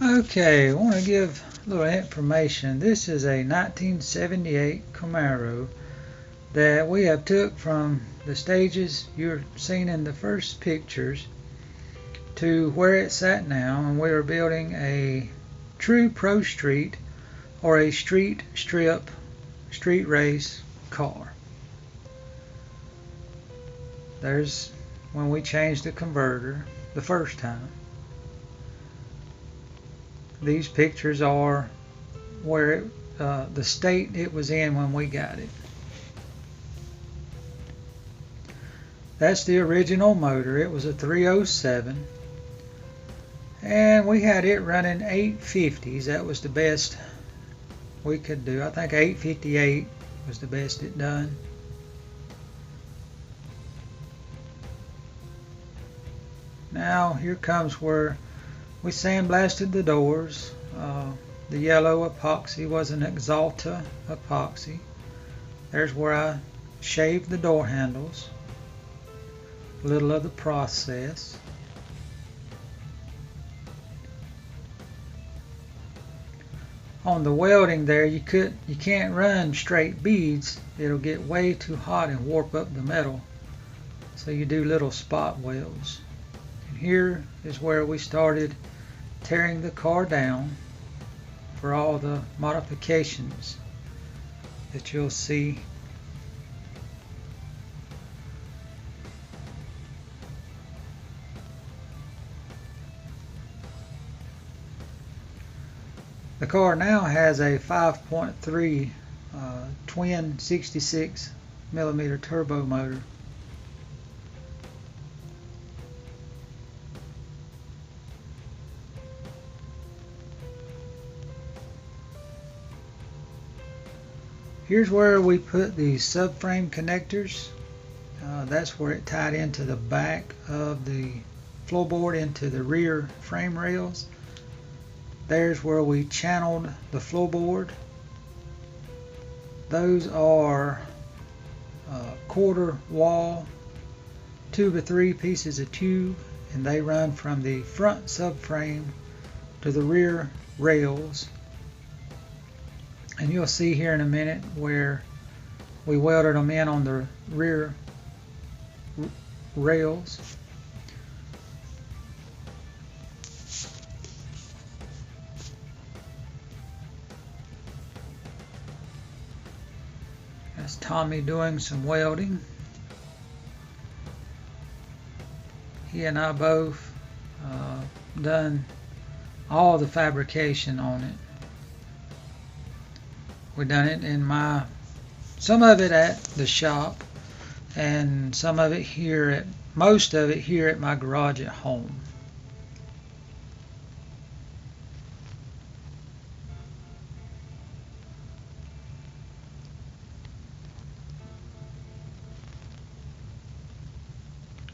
Okay, I want to give a little information. This is a 1978 Camaro that we have took from the stages you're seeing in the first pictures to where it's at now, and we are building a true pro street or a street strip street race car. There's when we changed the converter the first time. These pictures are where the state it was in when we got it. That's the original motor. It was a 307, and we had it running 850s. That was the best we could do. I think 858 was the best it done. Now here comes where we sandblasted the doors. The yellow epoxy was an Exalta epoxy. There's where I shaved the door handles. A little of the process. On the welding there, you can't run straight beads. It'll get way too hot and warp up the metal. So you do little spot welds. And here is where we started tearing the car down for all the modifications that you'll see. The car now has a 5.3 twin 66mm turbo motor. Here's where we put the subframe connectors. That's where it tied into the back of the floorboard into the rear frame rails. There's where we channeled the floorboard. Those are quarter wall 2x3 pieces of tube, and they run from the front subframe to the rear rails. And you'll see here in a minute where we welded them in on the rear rails. That's Tommy doing some welding. He and I both done all the fabrication on it. We done it in some of it at the shop, and some of it most of it here at my garage at home.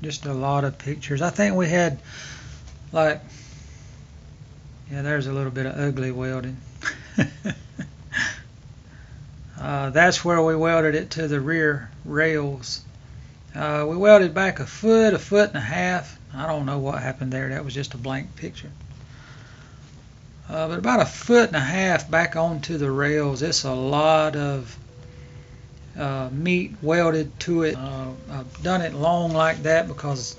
Just a lot of pictures. I think we had yeah, there's a little bit of ugly welding. That's where we welded it to the rear rails. We welded back a foot and a half. I don't know what happened there. That was just a blank picture. But about a foot and a half back onto the rails. It's a lot of meat welded to it. I've done it long like that because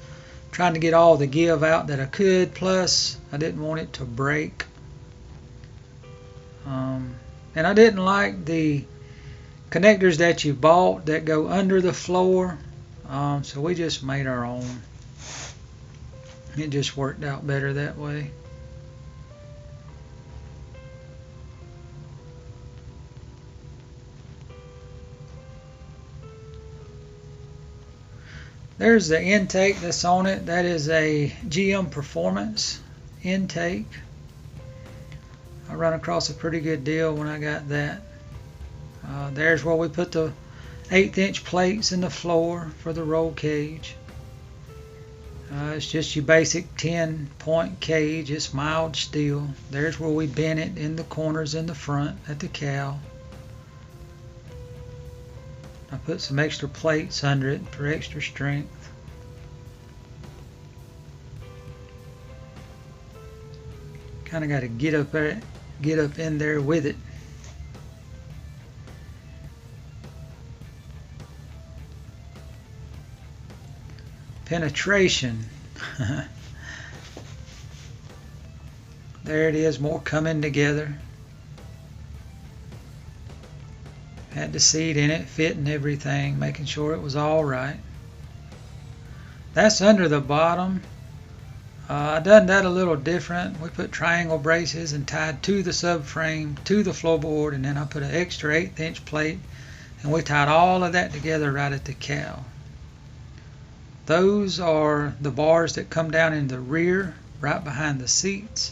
trying to get all the give out that I could, plus I didn't want it to break. And I didn't like the connectors that you bought that go under the floor, so we just made our own. It just worked out better that way. There's the intake that's on it. That is a GM Performance intake. I run across a pretty good deal when I got that. There's where we put the 1/8" plates in the floor for the roll cage. It's just your basic 10-point cage. It's mild steel. There's where we bent it in the corners in the front at the cowl. I put some extra plates under it for extra strength. Kind of got to get up in there with it. Penetration. There it is, more coming together. Had the seat in it, fitting everything, making sure it was all right. That's under the bottom. I done that a little different. We put triangle braces and tied to the subframe, to the floorboard, and then I put an extra 1/8" plate, and we tied all of that together right at the cowl. Those are the bars that come down in the rear, right behind the seats.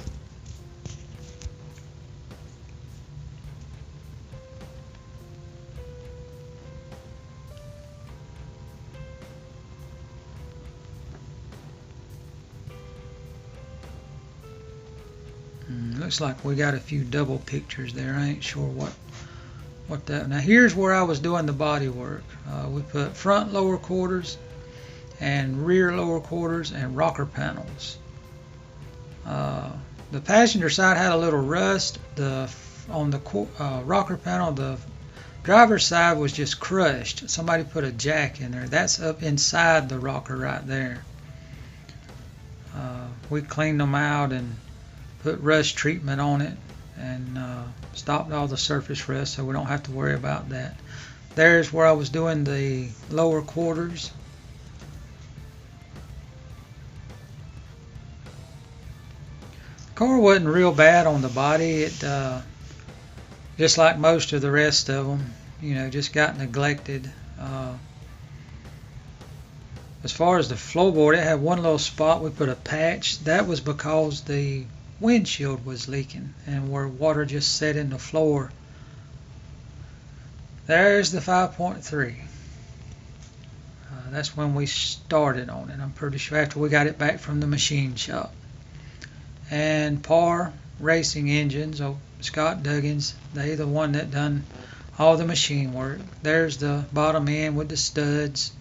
Looks like we got a few double pictures there. I ain't sure what that. Now here's where I was doing the body work. We put front lower quarters and rear lower quarters and rocker panels. The passenger side had a little rust. On the rocker panel, the driver's side was just crushed. Somebody put a jack in there. That's up inside the rocker right there. We cleaned them out and put rust treatment on it and stopped all the surface rust, so we don't have to worry about that. There's where I was doing the lower quarters. Car wasn't real bad on the body. It just like most of the rest of them, you know, just got neglected. As far as the floorboard, it had one little spot. We put a patch. That was because the windshield was leaking and where water just set in the floor. There's the 5.3. That's when we started on it. I'm pretty sure after we got it back from the machine shop. And PAR racing engines, Scott Duggins, they the one that done all the machine work. There's the bottom end with the studs.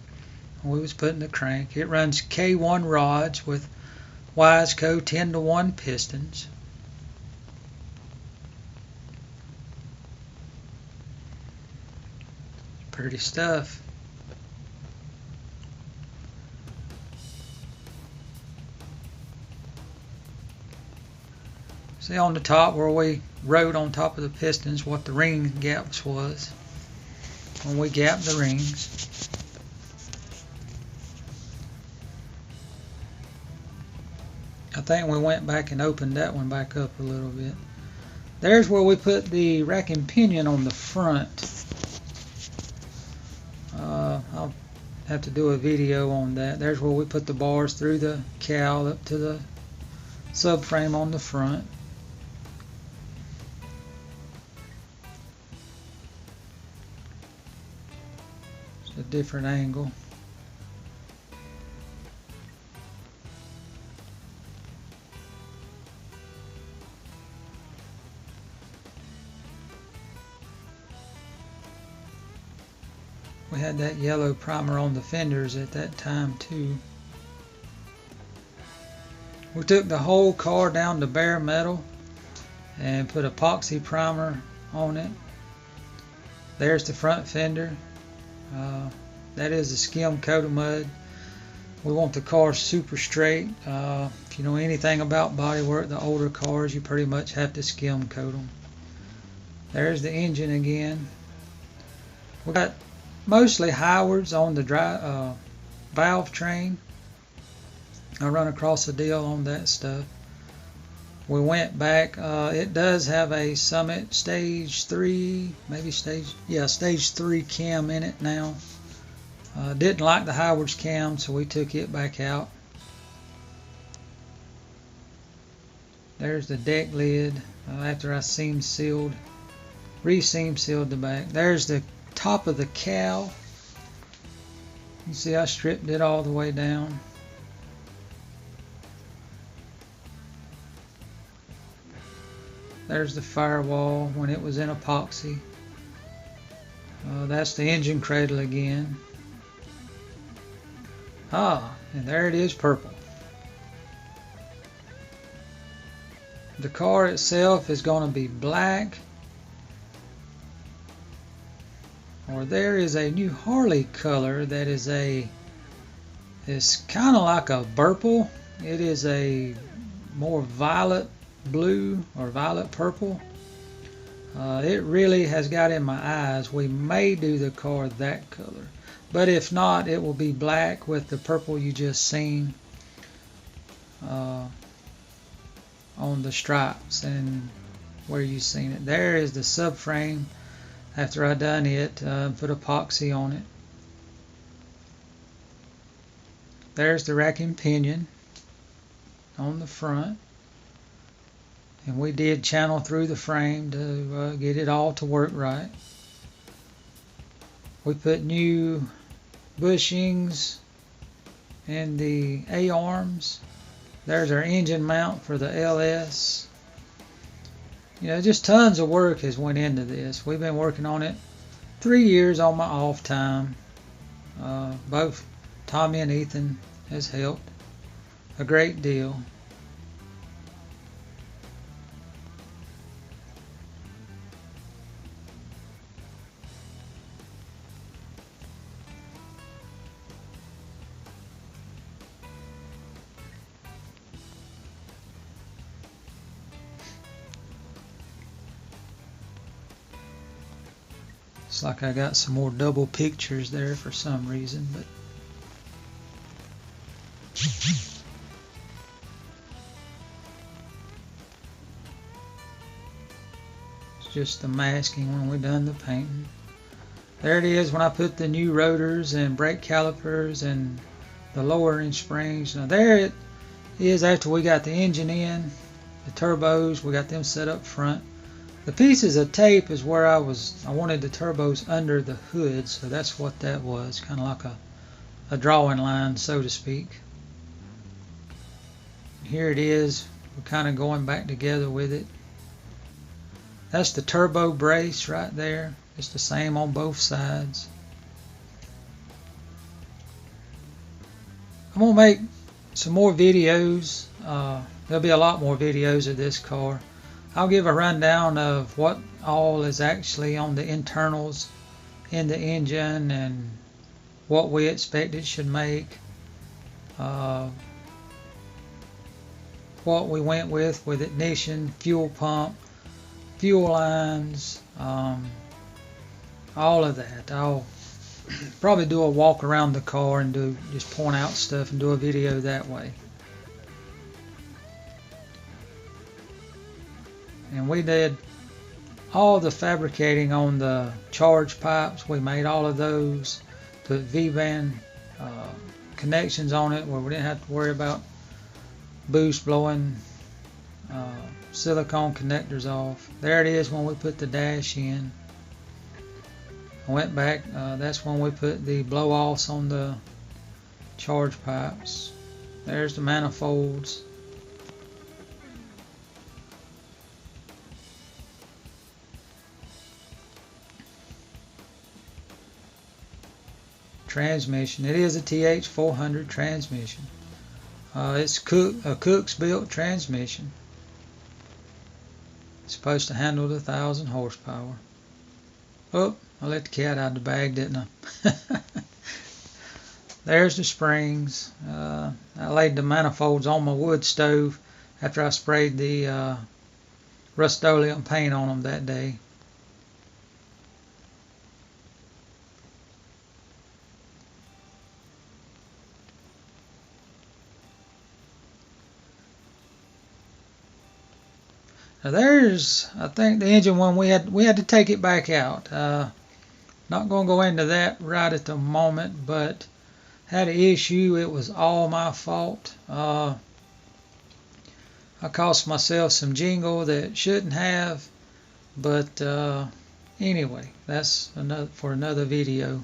We was putting the crank. It runs K1 rods with Wiseco 10-to-1 pistons. Pretty stuff. See on the top where we wrote on top of the pistons what the ring gaps was when we gapped the rings. I think we went back and opened that one back up a little bit. There's where we put the rack and pinion on the front. I'll have to do a video on that. There's where we put the bars through the cowl up to the subframe on the front. It's a different angle. We had that yellow primer on the fenders at that time too. We took the whole car down to bare metal and put epoxy primer on it. There's the front fender. That is a skim coat of mud. We want the car super straight. If you know anything about bodywork, the older cars, you pretty much have to skim coat them. There's the engine again. We got mostly Howards on the valve train. I run across a deal on that stuff. We went back. It does have a Summit Stage 3, maybe Stage 3 cam in it now. Didn't like the Howards cam, so we took it back out. There's the deck lid after I re-seam sealed the back. There's the top of the cowl. You see I stripped it all the way down. There's the firewall when it was in epoxy. That's the engine cradle again. And there it is, purple. The car itself is going to be black. Or there is a new Harley color that is it's kind of like a purple. It is a more violet blue or violet purple. It really has got in my eyes. We may do the car that color, but if not, it will be black with the purple you just seen on the stripes and where you seen it. There is the subframe after I done it, put epoxy on it. There's the rack and pinion on the front. And we did channel through the frame to get it all to work right. We put new bushings in the A-arms. There's our engine mount for the LS. You know, just tons of work has went into this. We've been working on it 3 years on my off time. Both Tommy and Ethan has helped a great deal. It's like I got some more double pictures there for some reason, but it's just the masking when we done the painting. There it is when I put the new rotors and brake calipers and the lowering springs. Now there it is after we got the engine in, the turbos, we got them set up front. The pieces of tape is where I wanted the turbos under the hood, so that's what that was, kind of like a drawing line, so to speak. Here it is, we're kind of going back together with it. That's the turbo brace right there. It's the same on both sides. I'm going to make some more videos. There'll be a lot more videos of this car. I'll give a rundown of what all is actually on the internals in the engine and what we expect it should make. What we went with ignition, fuel pump, fuel lines, all of that. I'll probably do a walk around the car and just point out stuff and do a video that way. And we did all the fabricating on the charge pipes. We made all of those, put V-band connections on it where we didn't have to worry about boost blowing silicone connectors off. There it is when we put the dash in. I went back, that's when we put the blow-offs on the charge pipes. There's the manifolds. Transmission. It is a TH400 transmission. It's a Cook's built transmission. It's supposed to handle the 1,000 horsepower. Oh, I let the cat out of the bag, didn't I? There's the springs. I laid the manifolds on my wood stove after I sprayed the Rust-Oleum paint on them that day. Now there's, I think, the engine one, we had to take it back out. Not going to go into that right at the moment, but had an issue. It was all my fault. I cost myself some jingle that shouldn't have, but anyway, that's for another video.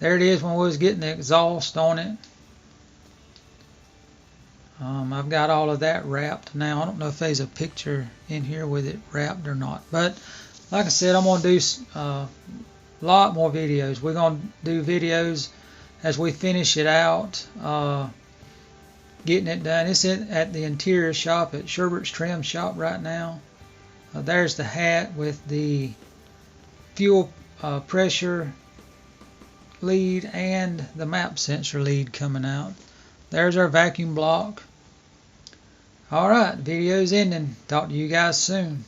There it is when we was getting the exhaust on it. I've got all of that wrapped now. I don't know if there's a picture in here with it wrapped or not, but like I said, I'm going to do a lot more videos. We're going to do videos as we finish it out, getting it done. It's at the interior shop at Sherbert's Trim Shop right now. There's the hat with the fuel pressure lead and the map sensor lead coming out. There's our vacuum block. Alright, video's ending. Talk to you guys soon.